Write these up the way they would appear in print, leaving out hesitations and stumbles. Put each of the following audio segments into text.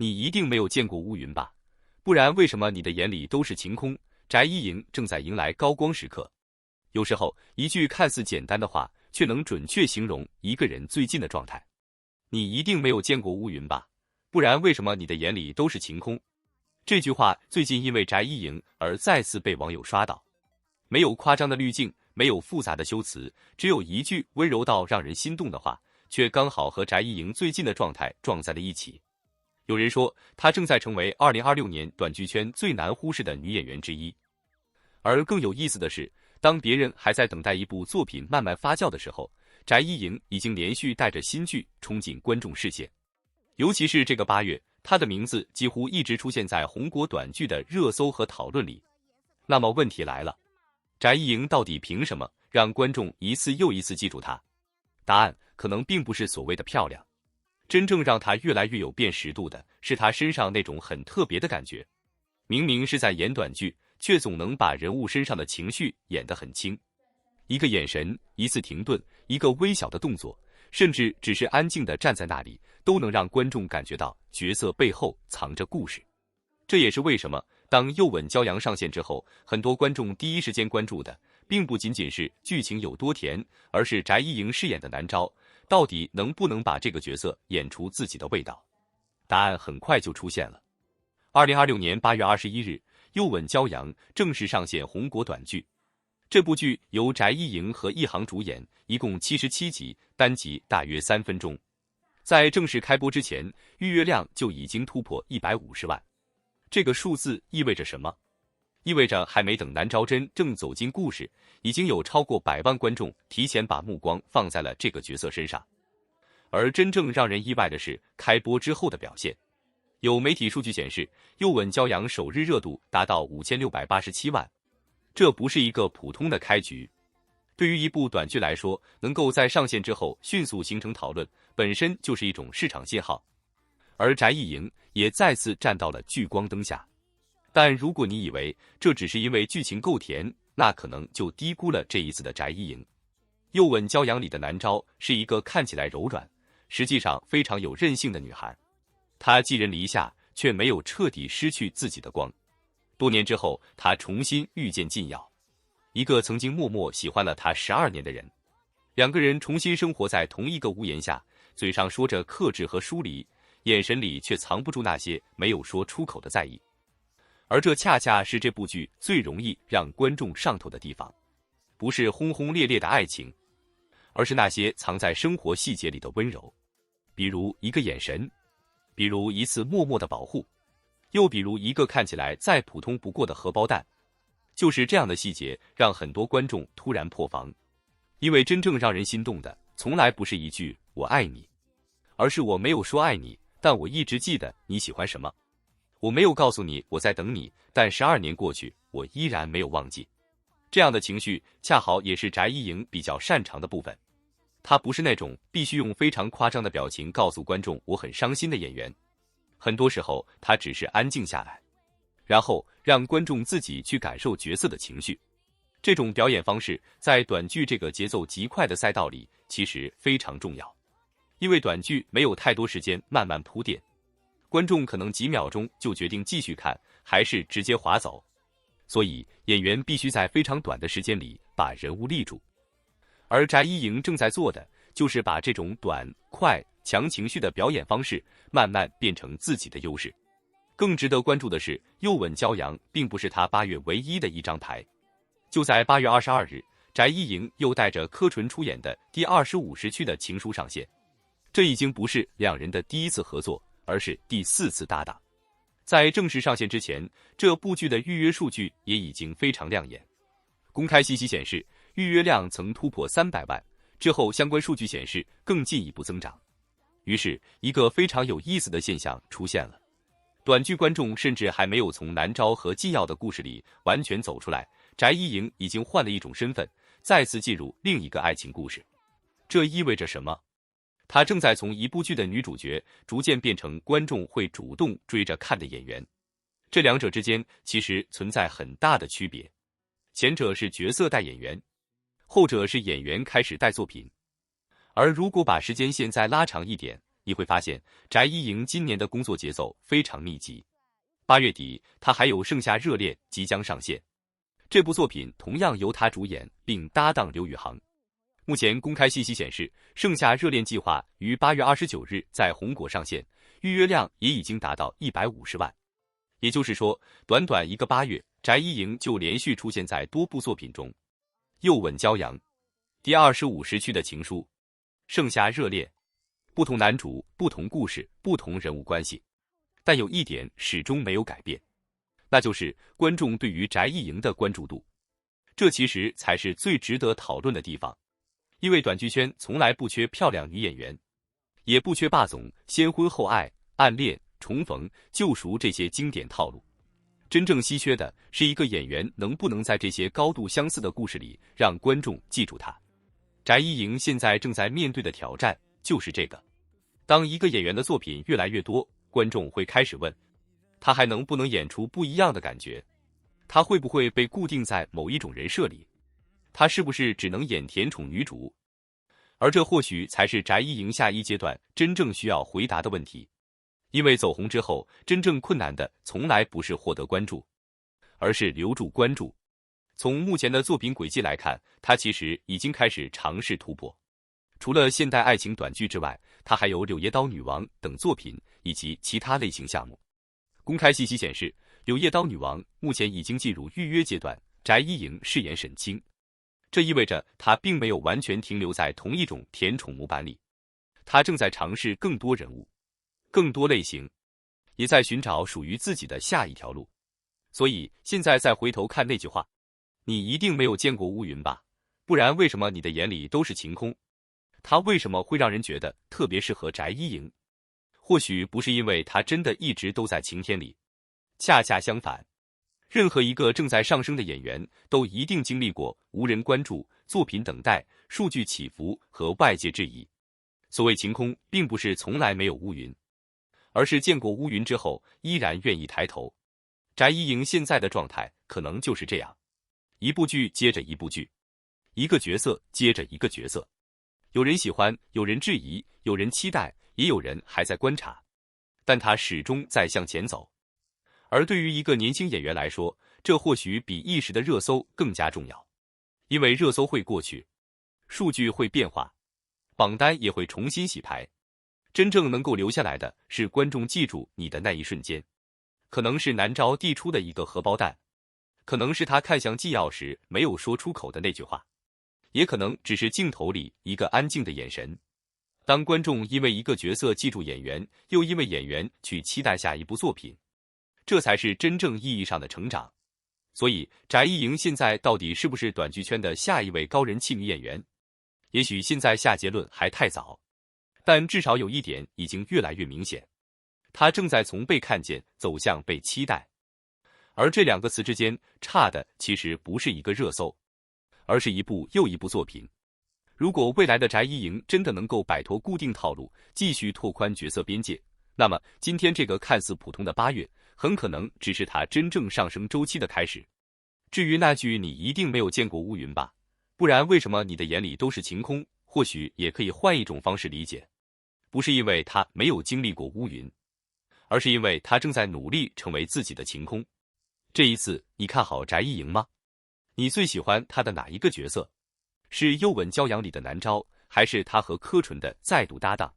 你一定没有见过乌云吧？不然为什么你的眼里都是晴空？翟一莹正在迎来高光时刻。有时候，一句看似简单的话，却能准确形容一个人最近的状态。你一定没有见过乌云吧？不然为什么你的眼里都是晴空？这句话最近因为翟一莹而再次被网友刷到。没有夸张的滤镜，没有复杂的修辞，只有一句温柔到让人心动的话，却刚好和翟一莹最近的状态撞在了一起。有人说，她正在成为2026年短剧圈最难忽视的女演员之一。而更有意思的是，当别人还在等待一部作品慢慢发酵的时候，翟一莹已经连续带着新剧冲进观众视线。尤其是这个8月，她的名字几乎一直出现在红国短剧的热搜和讨论里。那么问题来了，翟一莹到底凭什么让观众一次又一次记住她？答案可能并不是所谓的漂亮，真正让她越来越有辨识度的是她身上那种很特别的感觉。明明是在演短剧，却总能把人物身上的情绪演得很轻。一个眼神，一次停顿，一个微小的动作，甚至只是安静地站在那里，都能让观众感觉到角色背后藏着故事。这也是为什么当又吻骄阳上线之后，很多观众第一时间关注的并不仅仅是剧情有多甜，而是翟一莹饰演的南昭到底能不能把这个角色演出自己的味道。答案很快就出现了。2026年8月21日，又吻骄阳正式上线红国短剧。这部剧由翟一莹和一航主演，一共77集，单集大约3分钟。在正式开播之前，预约量就已经突破150万。这个数字意味着什么？意味着还没等南昭真正走进故事，已经有超过100万观众提前把目光放在了这个角色身上。而真正让人意外的是开播之后的表现。有媒体数据显示，又吻骄阳首日热度达到5687万，这不是一个普通的开局。对于一部短剧来说，能够在上线之后迅速形成讨论，本身就是一种市场信号。而翟一莹也再次站到了聚光灯下。但如果你以为这只是因为剧情够甜，那可能就低估了这一次的翟一莹。又吻骄阳里的南昭是一个看起来柔软，实际上非常有韧性的女孩。她寄人篱下，却没有彻底失去自己的光。多年之后，她重新遇见晋瑶，一个曾经默默喜欢了她12年的人。两个人重新生活在同一个屋檐下，嘴上说着克制和疏离，眼神里却藏不住那些没有说出口的在意。而这恰恰是这部剧最容易让观众上头的地方，不是轰轰烈烈的爱情，而是那些藏在生活细节里的温柔。比如一个眼神，比如一次默默的保护，又比如一个看起来再普通不过的荷包蛋。就是这样的细节让很多观众突然破防。因为真正让人心动的从来不是一句我爱你，而是我没有说爱你，但我一直记得你喜欢什么。我没有告诉你我在等你，但12年过去，我依然没有忘记。这样的情绪恰好也是翟一莹比较擅长的部分。她不是那种必须用非常夸张的表情告诉观众我很伤心的演员。很多时候她只是安静下来，然后让观众自己去感受角色的情绪。这种表演方式在短剧这个节奏极快的赛道里其实非常重要。因为短剧没有太多时间慢慢铺垫，观众可能几秒钟就决定继续看还是直接划走，所以演员必须在非常短的时间里把人物立住。而翟一莹正在做的就是把这种短、快、强情绪的表演方式慢慢变成自己的优势。更值得关注的是，又吻骄阳并不是他8月唯一的一张牌。就在8月22日，翟一莹又带着柯纯出演的第25时区的情书上线。这已经不是两人的第一次合作，而是第4次搭档。在正式上线之前，这部剧的预约数据也已经非常亮眼。公开信息显示，预约量曾突破300万，之后相关数据显示更进一步增长。于是，一个非常有意思的现象出现了。短剧观众甚至还没有从南昭和纪耀的故事里完全走出来，翟一莹已经换了一种身份，再次进入另一个爱情故事。这意味着什么？她正在从一部剧的女主角逐渐变成观众会主动追着看的演员。这两者之间其实存在很大的区别，前者是角色带演员，后者是演员开始带作品。而如果把时间线再拉长一点，你会发现翟一莹今年的工作节奏非常密集。8月底，她还有《盛夏热恋》即将上线，这部作品同样由她主演并搭档刘宇航。目前公开信息显示，《盛夏热恋》计划于8月29日在红果上线，预约量也已经达到150万。也就是说，短短一个8月，翟一莹就连续出现在多部作品中。又吻骄阳，第25时区的情书，盛夏热恋，不同男主，不同故事，不同人物关系，但有一点始终没有改变，那就是观众对于翟一莹的关注度。这其实才是最值得讨论的地方，因为短剧圈从来不缺漂亮女演员，也不缺霸总、先婚后爱、暗恋、重逢、救赎这些经典套路。真正稀缺的是一个演员能不能在这些高度相似的故事里让观众记住他。翟一莹现在正在面对的挑战就是这个。当一个演员的作品越来越多，观众会开始问，他还能不能演出不一样的感觉？他会不会被固定在某一种人设里？他是不是只能演甜宠女主？而这或许才是翟一莹下一阶段真正需要回答的问题。因为走红之后，真正困难的从来不是获得关注，而是留住关注。从目前的作品轨迹来看，他其实已经开始尝试突破。除了现代爱情短剧之外，他还有《柳叶刀女王》等作品以及其他类型项目。公开信息显示，《柳叶刀女王》目前已经进入预约阶段，翟一莹饰演沈清。这意味着他并没有完全停留在同一种甜宠模板里，他正在尝试更多人物、更多类型，也在寻找属于自己的下一条路。所以现在再回头看那句话，你一定没有见过乌云吧？不然为什么你的眼里都是晴空？他为什么会让人觉得特别适合翟一莹？或许不是因为他真的一直都在晴天里，恰恰相反，任何一个正在上升的演员都一定经历过无人关注、作品等待、数据起伏和外界质疑。所谓晴空，并不是从来没有乌云，而是见过乌云之后依然愿意抬头。翟一莹现在的状态可能就是这样，一部剧接着一部剧，一个角色接着一个角色，有人喜欢，有人质疑，有人期待，也有人还在观察，但他始终在向前走。而对于一个年轻演员来说，这或许比一时的热搜更加重要，因为热搜会过去，数据会变化，榜单也会重新洗牌，真正能够留下来的是观众记住你的那一瞬间。可能是南招递出的一个荷包蛋，可能是他看向纪要时没有说出口的那句话，也可能只是镜头里一个安静的眼神。当观众因为一个角色记住演员，又因为演员去期待下一部作品，这才是真正意义上的成长。所以翟一莹现在到底是不是短剧圈的下一位高人气女演员？也许现在下结论还太早，但至少有一点已经越来越明显，她正在从被看见走向被期待。而这两个词之间差的其实不是一个热搜，而是一部又一部作品。如果未来的翟一莹真的能够摆脱固定套路，继续拓宽角色边界，那么今天这个看似普通的8月，很可能只是她真正上升周期的开始。至于那句你一定没有见过乌云吧，不然为什么你的眼里都是晴空，或许也可以换一种方式理解，不是因为她没有经历过乌云，而是因为她正在努力成为自己的晴空。这一次你看好翟一莹吗？你最喜欢她的哪一个角色？是《又吻骄阳》里的南招，还是她和柯纯的再度搭档？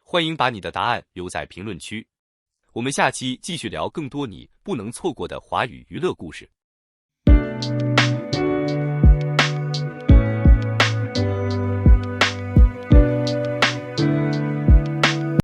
欢迎把你的答案留在评论区，我们下期继续聊更多你不能错过的华语娱乐故事。